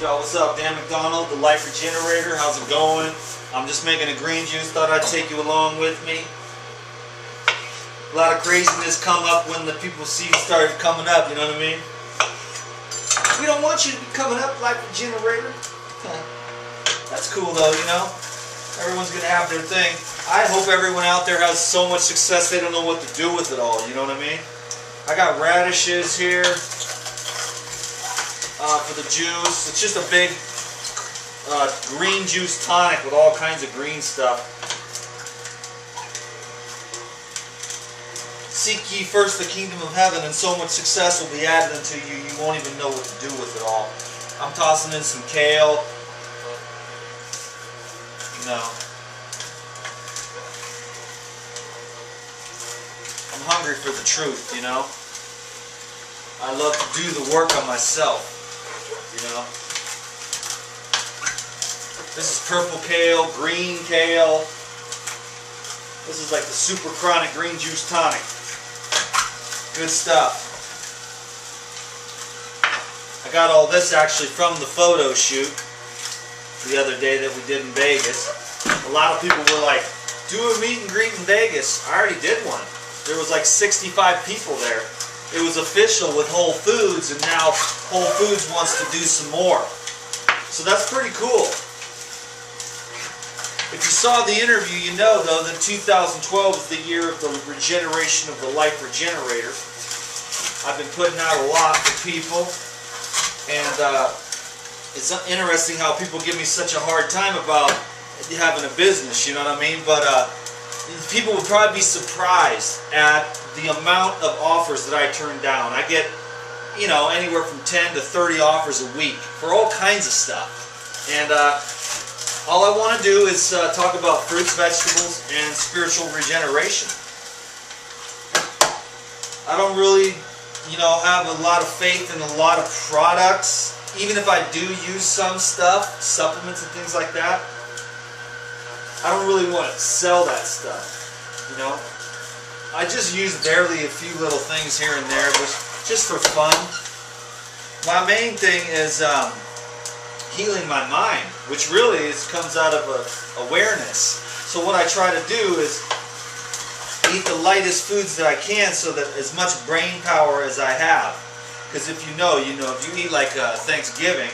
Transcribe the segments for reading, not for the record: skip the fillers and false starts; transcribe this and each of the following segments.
Yo, what's up? Dan McDonald, the Life Regenerator. How's it going? I'm just making a green juice. Thought I'd take you along with me. A lot of craziness come up when the people started coming up, you know what I mean? We don't want you to be coming up, Life Regenerator. That's cool though, you know? Everyone's going to have their thing. I hope everyone out there has so much success they don't know what to do with it all, you know what I mean? I got radishes here. For the juice. It's just a big green juice tonic with all kinds of green stuff. Seek ye first the kingdom of heaven, and so much success will be added unto you, you won't even know what to do with it all. I'm tossing in some kale. No. I'm hungry for the truth, you know. I love to do the work on myself. You know, this is purple kale, green kale. This is like the super chronic green juice tonic. Good stuff. I got all this actually from the photo shoot the other day that we did in Vegas. A lot of people were like, do a meet and greet in Vegas. I already did one. There was like 65 people there. It was official with Whole Foods, and now Whole Foods wants to do some more. So that's pretty cool. If you saw the interview, you know though that 2012 is the year of the regeneration of the Life Regenerator. I've been putting out a lot for people, and it's interesting how people give me such a hard time about having a business, you know what I mean? But people would probably be surprised at the amount of offers that I turn down. I get, you know, anywhere from 10 to 30 offers a week for all kinds of stuff. And all I want to do is talk about fruits, vegetables, and spiritual regeneration. I don't really, you know, have a lot of faith in a lot of products. Even if I do use some stuff, supplements and things like that, I don't really want to sell that stuff, you know. I just use barely a few little things here and there, just for fun. My main thing is healing my mind, which really comes out of awareness. So what I try to do is eat the lightest foods that I can, so that as much brain power as I have. Because if you know, if you eat like Thanksgiving,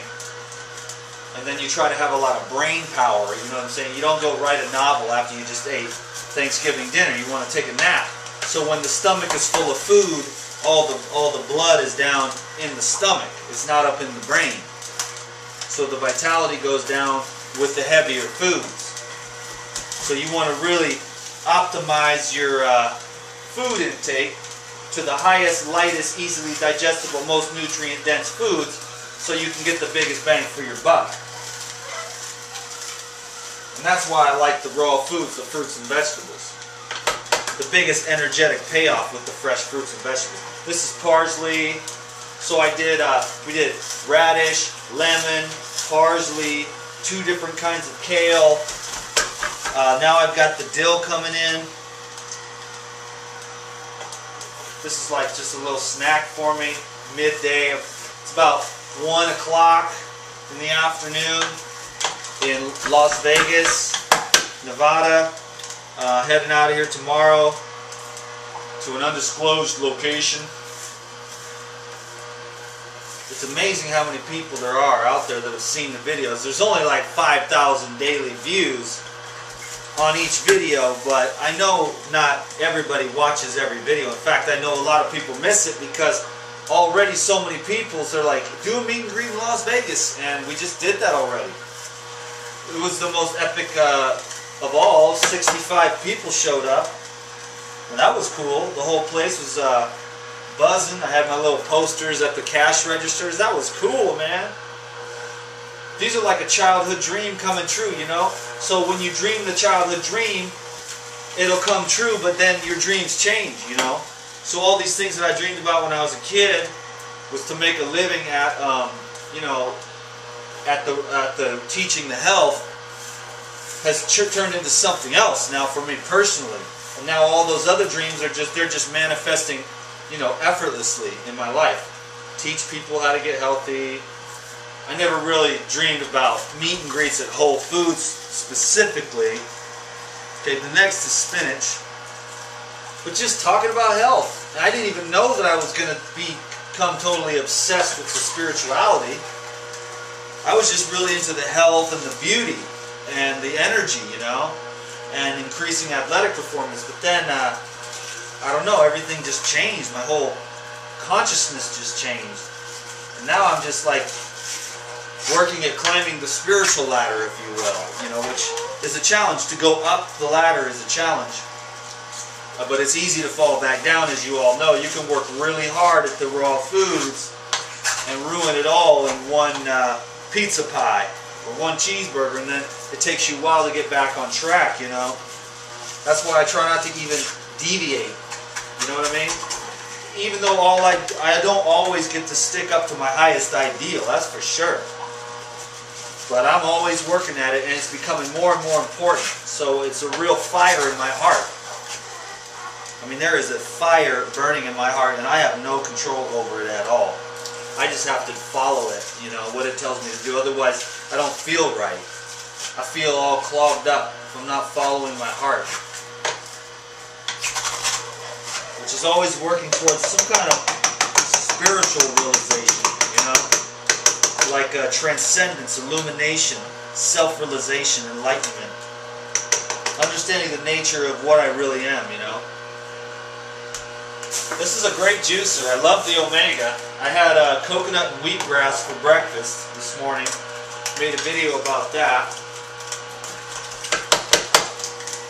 and then you try to have a lot of brain power, you know what I'm saying? You don't go write a novel after you just ate Thanksgiving dinner. You want to take a nap. So when the stomach is full of food, all the blood is down in the stomach. It's not up in the brain. So the vitality goes down with the heavier foods. So you want to really optimize your food intake to the highest, lightest, easily digestible, most nutrient-dense foods, so you can get the biggest bang for your buck. And that's why I like the raw foods, the fruits and vegetables. The biggest energetic payoff with the fresh fruits and vegetables. This is parsley. So we did radish, lemon, parsley, 2 different kinds of kale. Now I've got the dill coming in. This is like just a little snack for me, midday. It's about 1 o'clock in the afternoon in Las Vegas, Nevada. Heading out of here tomorrow to an undisclosed location. It's amazing how many people there are out there that have seen the videos. There's only like 5,000 daily views on each video, but I know not everybody watches every video. In fact, I know a lot of people miss it because already so many people, they're like, do a meet and greet in Las Vegas, and we just did that already. It was the most epic of all. 65 people showed up, and that was cool. The whole place was buzzing. I had my little posters at the cash registers. That was cool, man. These are like a childhood dream coming true, you know? So when you dream the childhood dream, it'll come true, but then your dreams change, you know? So all these things that I dreamed about when I was a kid was to make a living at, you know, at the teaching the health, has turned into something else now for me personally. And now all those other dreams are they're just manifesting, you know, effortlessly in my life. Teach people how to get healthy, I never really dreamed about meet and greets at Whole Foods specifically. Okay, the next is spinach. But just talking about health. And I didn't even know that I was going to become totally obsessed with the spirituality. I was just really into the health and the beauty and the energy, you know, and increasing athletic performance. But then, I don't know, everything just changed. My whole consciousness just changed. And now I'm just like working at climbing the spiritual ladder, if you will, you know, which is a challenge. To go up the ladder is a challenge. But it's easy to fall back down, as you all know. You can work really hard at the raw foods and ruin it all in one pizza pie or one cheeseburger, and then it takes you a while to get back on track, you know. That's why I try not to even deviate, you know what I mean? Even though I don't always get to stick up to my highest ideal, that's for sure. But I'm always working at it, and it's becoming more and more important. So it's a real fire in my heart. I mean, there is a fire burning in my heart, and I have no control over it at all. I just have to follow it, you know, what it tells me to do. Otherwise, I don't feel right. I feel all clogged up if I'm not following my heart. Which is always working towards some kind of spiritual realization, you know? Like transcendence, illumination, self-realization, enlightenment. Understanding the nature of what I really am, you know? This is a great juicer. I love the Omega. I had coconut and wheatgrass for breakfast this morning. Made a video about that.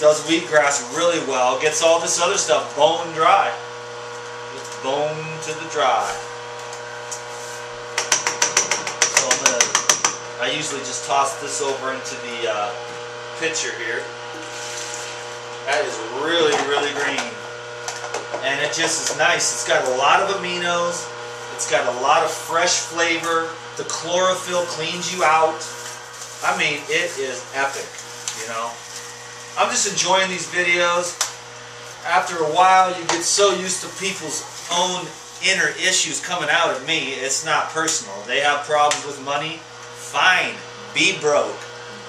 Does wheatgrass really well. Gets all this other stuff bone dry. Just bone to the dry. So I usually just toss this over into the pitcher here. That is really, really green. And it just is nice. It's got a lot of aminos. It's got a lot of fresh flavor. The chlorophyll cleans you out. I mean, it is epic, you know. I'm just enjoying these videos. After a while, you get so used to people's own inner issues coming out of me. It's not personal. They have problems with money. Fine. Be broke.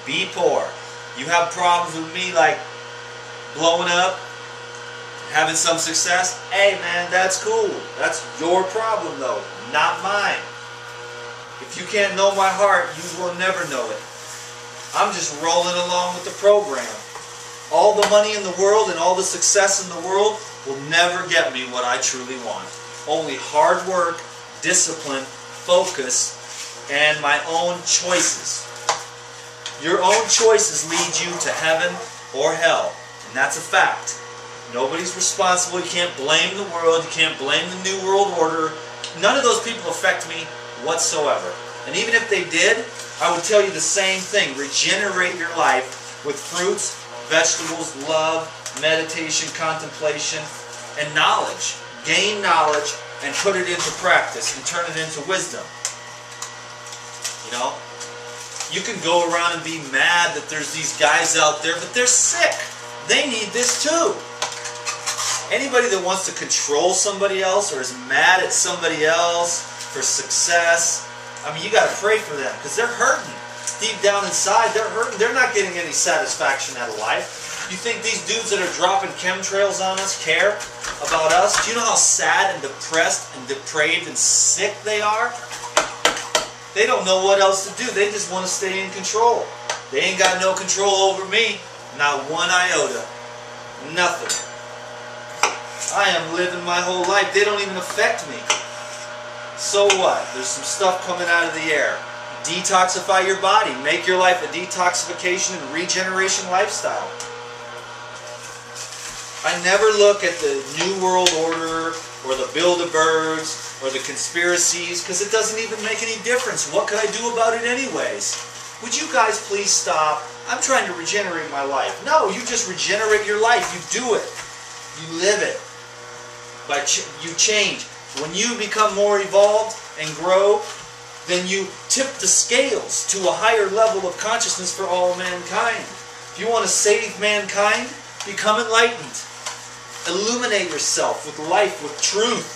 Be poor. You have problems with me like blowing up, having some success. Hey man, that's cool. That's your problem though, not mine. If you can't know my heart, you will never know it. I'm just rolling along with the program. All the money in the world and all the success in the world will never get me what I truly want. Only hard work, discipline, focus, and my own choices. Your own choices lead you to heaven or hell, and that's a fact. Nobody's responsible. You can't blame the world. You can't blame the New World Order. None of those people affect me whatsoever. And even if they did, I would tell you the same thing. Regenerate your life with fruits, vegetables, love, meditation, contemplation, and knowledge. Gain knowledge and put it into practice and turn it into wisdom. You know? You can go around and be mad that there's these guys out there, but they're sick. They need this too. Anybody that wants to control somebody else or is mad at somebody else for success, I mean, you got to pray for them because they're hurting. Deep down inside, they're hurting. They're not getting any satisfaction out of life. You think these dudes that are dropping chemtrails on us care about us? Do you know how sad and depressed and depraved and sick they are? They don't know what else to do. They just want to stay in control. They ain't got no control over me. Not one iota. Nothing. I am living my whole life. They don't even affect me. So what? There's some stuff coming out of the air. Detoxify your body. Make your life a detoxification and regeneration lifestyle. I never look at the New World Order or the Bilderbergs or the conspiracies because it doesn't even make any difference. What could I do about it anyways? Would you guys please stop? I'm trying to regenerate my life. No, you just regenerate your life. You do it. You live it. You change. When you become more evolved and grow, then you tip the scales to a higher level of consciousness for all mankind. If you want to save mankind, become enlightened. Illuminate yourself with life, with truth.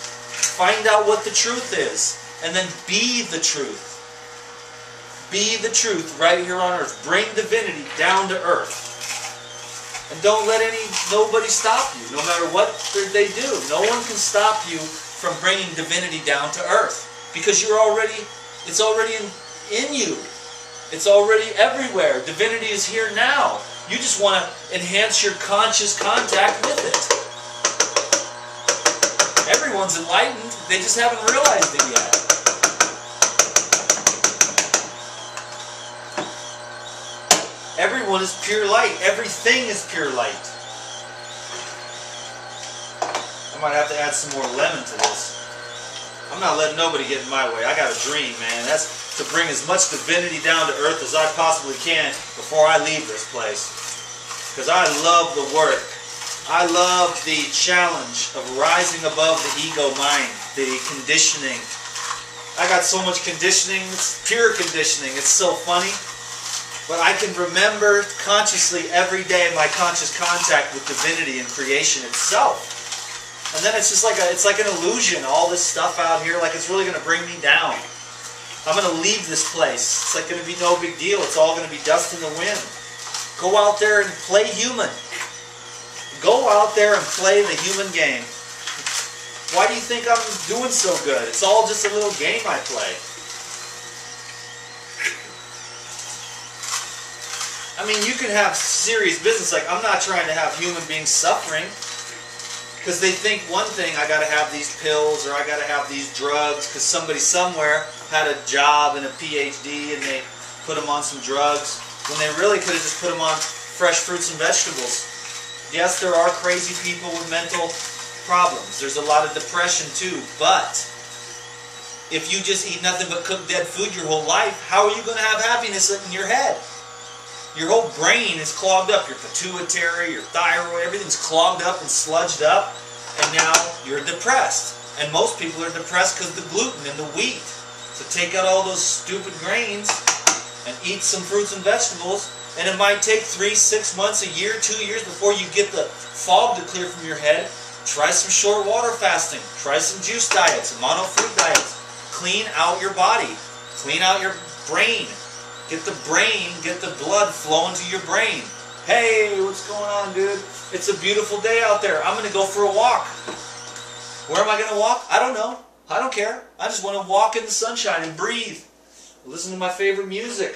Find out what the truth is, and then be the truth. Be the truth right here on earth. Bring divinity down to earth. And don't let nobody stop you, no matter what they do. No one can stop you from bringing divinity down to earth. Because it's already in you. It's already everywhere. Divinity is here now. You just want to enhance your conscious contact with it. Everyone's enlightened. They just haven't realized it yet. Everyone is pure light. Everything is pure light. I might have to add some more lemon to this. I'm not letting nobody get in my way. I got a dream, man. That's to bring as much divinity down to earth as I possibly can before I leave this place. Because I love the work. I love the challenge of rising above the ego mind, the conditioning. I got so much conditioning. It's pure conditioning. It's so funny. But I can remember consciously every day my conscious contact with divinity and creation itself. And then it's just like it's like an illusion, all this stuff out here, like it's really going to bring me down. I'm going to leave this place. It's like going to be no big deal. It's all going to be dust in the wind. Go out there and play human. Go out there and play the human game. Why do you think I'm doing so good? It's all just a little game I play. I mean, you can have serious business. Like, I'm not trying to have human beings suffering. Because they think one thing, I got to have these pills or I got to have these drugs because somebody somewhere had a job and a PhD and they put them on some drugs when they really could have just put them on fresh fruits and vegetables. Yes, there are crazy people with mental problems. There's a lot of depression too. But if you just eat nothing but cooked dead food your whole life, how are you going to have happiness in your head? Your whole brain is clogged up. Your pituitary, your thyroid, everything's clogged up and sludged up. And now you're depressed. And most people are depressed because of the gluten and the wheat. So take out all those stupid grains and eat some fruits and vegetables. And it might take 3, 6 months, a year, 2 years before you get the fog to clear from your head. Try some short water fasting. Try some juice diets, mono fruit diets. Clean out your body. Clean out your brain. Get the blood flowing to your brain. Hey, what's going on, dude? It's a beautiful day out there. I'm going to go for a walk. Where am I going to walk? I don't know. I don't care. I just want to walk in the sunshine and breathe. Listen to my favorite music.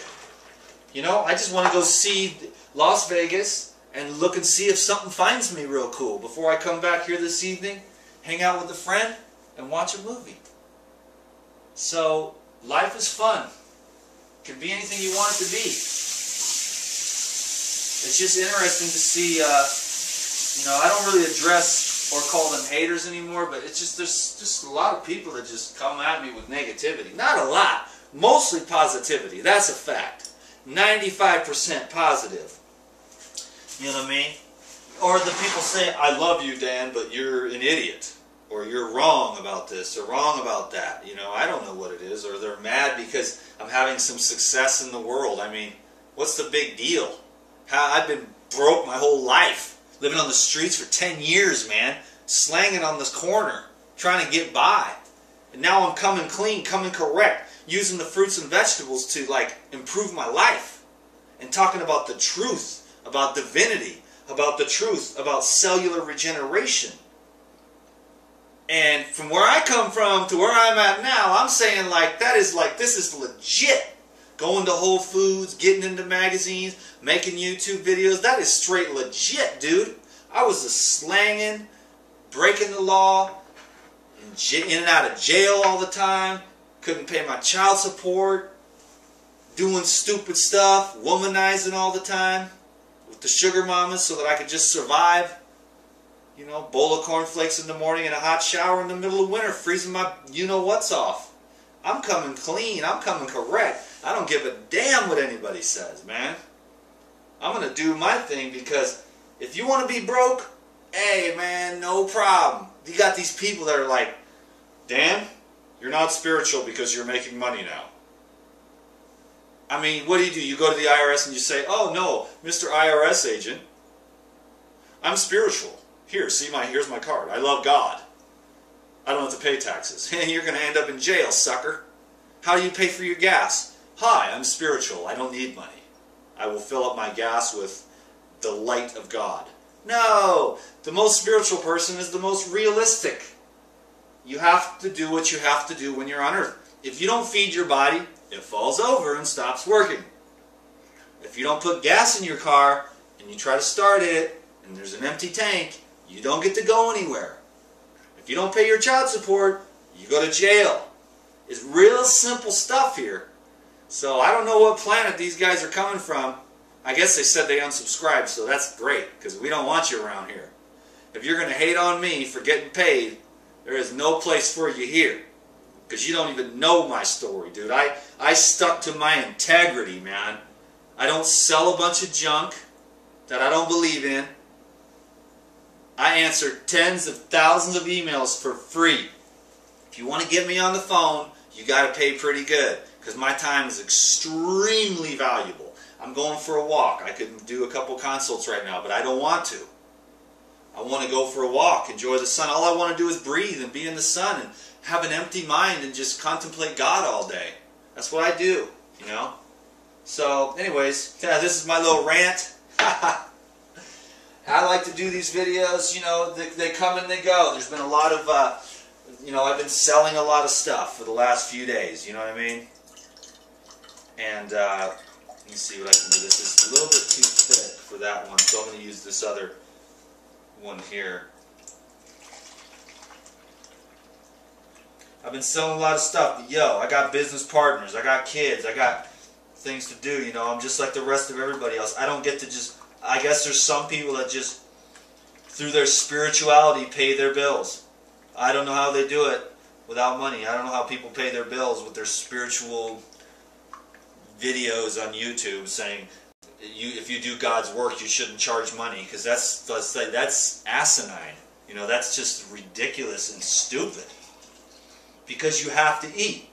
You know, I just want to go see Las Vegas and look and see if something finds me real cool before I come back here this evening, hang out with a friend, and watch a movie. So, life is fun. It can be anything you want it to be. It's just interesting to see, you know, I don't really address or call them haters anymore, but it's just, there's just a lot of people that just come at me with negativity. Not a lot. Mostly positivity. That's a fact. 95% positive. You know what I mean? Or the people say, I love you, Dan, but you're an idiot. Or you're wrong about this, or wrong about that. You know, I don't know what it is. Or they're mad because I'm having some success in the world. I mean, what's the big deal? I've been broke my whole life. Living on the streets for 10 years, man. Slanging on this corner. Trying to get by. And now I'm coming clean, coming correct. Using the fruits and vegetables to, like, improve my life. And talking about the truth. About divinity. About the truth. About cellular regeneration. And from where I come from to where I'm at now, I'm saying like, this is legit. Going to Whole Foods, getting into magazines, making YouTube videos, that is straight legit, dude. I was a slanging, breaking the law, in and out of jail all the time, couldn't pay my child support, doing stupid stuff, womanizing all the time, with the sugar mamas so that I could just survive. You know, bowl of cornflakes in the morning and a hot shower in the middle of winter, freezing my you-know-what's off. I'm coming clean. I'm coming correct. I don't give a damn what anybody says, man. I'm going to do my thing because if you want to be broke, hey, man, no problem. You got these people that are like, Dan, you're not spiritual because you're making money now. I mean, what do? You go to the IRS and you say, oh, no, Mr. IRS agent, I'm spiritual. Here's my card. I love God. I don't have to pay taxes. And you're going to end up in jail, sucker. How do you pay for your gas? hi, I'm spiritual, I don't need money. I will fill up my gas with the light of God. No! The most spiritual person is the most realistic. You have to do what you have to do when you're on earth. If you don't feed your body, it falls over and stops working. If you don't put gas in your car and you try to start it and there's an empty tank, you don't get to go anywhere. If you don't pay your child support, you go to jail. It's real simple stuff here. So I don't know what planet these guys are coming from. I guess they said they unsubscribed, so that's great, because we don't want you around here. If you're going to hate on me for getting paid, there is no place for you here. Because you don't even know my story, dude. I stuck to my integrity, man. I don't sell a bunch of junk that I don't believe in. I answer tens of thousands of emails for free. If you want to get me on the phone, you got to pay pretty good, because my time is extremely valuable. I'm going for a walk. I could do a couple consults right now, but I don't want to. I want to go for a walk, enjoy the sun. All I want to do is breathe and be in the sun and have an empty mind and just contemplate God all day. That's what I do, you know. So, anyways, yeah, this is my little rant. I like to do these videos, you know, they come and they go. There's been a lot of, you know, I've been selling a lot of stuff for the last few days, you know what I mean? And, let me see what I can do. This is a little bit too thick for that one, so I'm going to use this other one here. I've been selling a lot of stuff, but yo, I got business partners, I got kids, I got things to do, you know. I'm just like the rest of everybody else. I don't get to just, I guess there's some people that just, through their spirituality, pay their bills. I don't know how they do it without money. I don't know how people pay their bills with their spiritual videos on YouTube saying, if you do God's work, you shouldn't charge money, because that's asinine. You know, that's just ridiculous and stupid. Because you have to eat.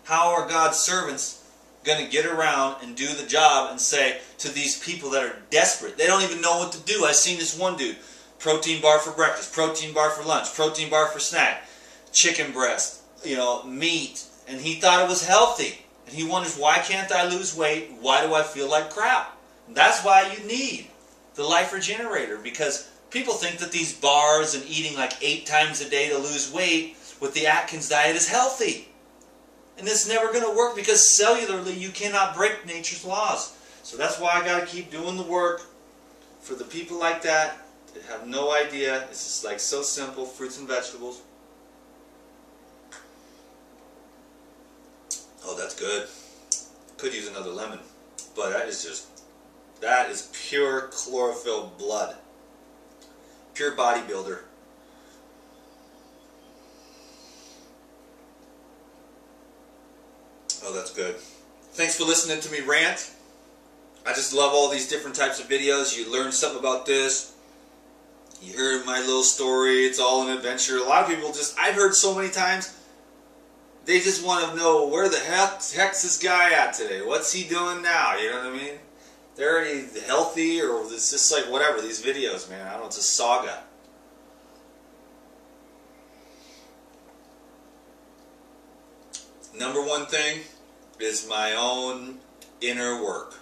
How are God's servants going to get around and do the job and say to these people that are desperate, they don't even know what to do? I've seen this one dude, protein bar for breakfast, protein bar for lunch, protein bar for snack, chicken breast, you know, meat, and he thought it was healthy. And he wonders, why can't I lose weight? Why do I feel like crap? And that's why you need the Life Regenerator, because people think that these bars and eating like 8 times a day to lose weight with the Atkins diet is healthy. And it's never going to work, because cellularly you cannot break nature's laws. So that's why I got to keep doing the work for the people like that have no idea. It's just like so simple, fruits and vegetables. Oh, that's good. Could use another lemon, but that is pure chlorophyll blood. Pure bodybuilder. Oh, that's good. Thanks for listening to me rant. I just love all these different types of videos. You learn something about this. You hear my little story. It's all an adventure. A lot of people just, I've heard so many times, they just want to know, where the heck's this guy at today? What's he doing now? You know what I mean? They're already healthy, or it's just like whatever, these videos, man. I don't know, it's a saga. Number one thing is my own inner work.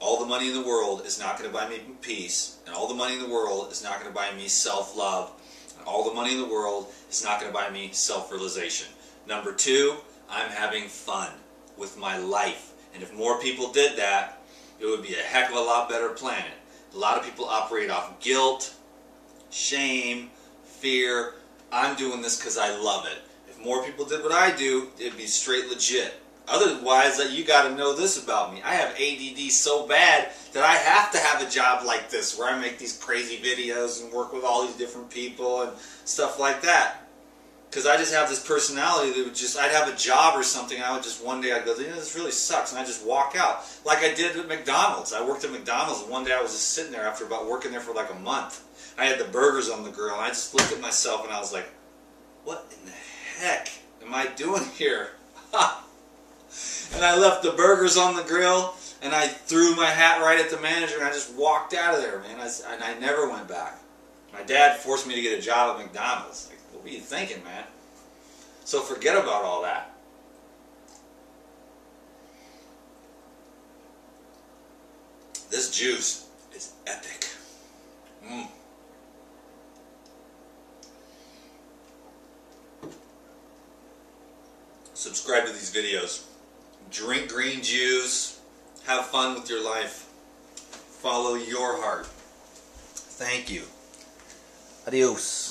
All the money in the world is not going to buy me peace, and all the money in the world is not going to buy me self-love, and all the money in the world is not going to buy me self-realization. Number two, I'm having fun with my life. And if more people did that, it would be a heck of a lot better planet. A lot of people operate off guilt, shame, fear. I'm doing this because I love it. If more people did what I do, it'd be straight legit. Otherwise, you got to know this about me. I have ADD so bad that I have to have a job like this, where I make these crazy videos and work with all these different people and stuff like that. Because I just have this personality that would just, I'd have a job or something, and I would just, one day I'd go, you know, this really sucks, and I'd just walk out. Like I did at McDonald's. I worked at McDonald's, and one day I was just sitting there after about working there for like a month. I had the burgers on the grill, and I just looked at myself, and I was like, what in the heck am I doing here? And I left the burgers on the grill, and I threw my hat right at the manager, and I just walked out of there, man. And I never went back. My dad forced me to get a job at McDonald's. Like, what are you thinking, man? So forget about all that. This juice is epic. Subscribe to these videos. Drink green juice. Have fun with your life. Follow your heart. Thank you. Adios.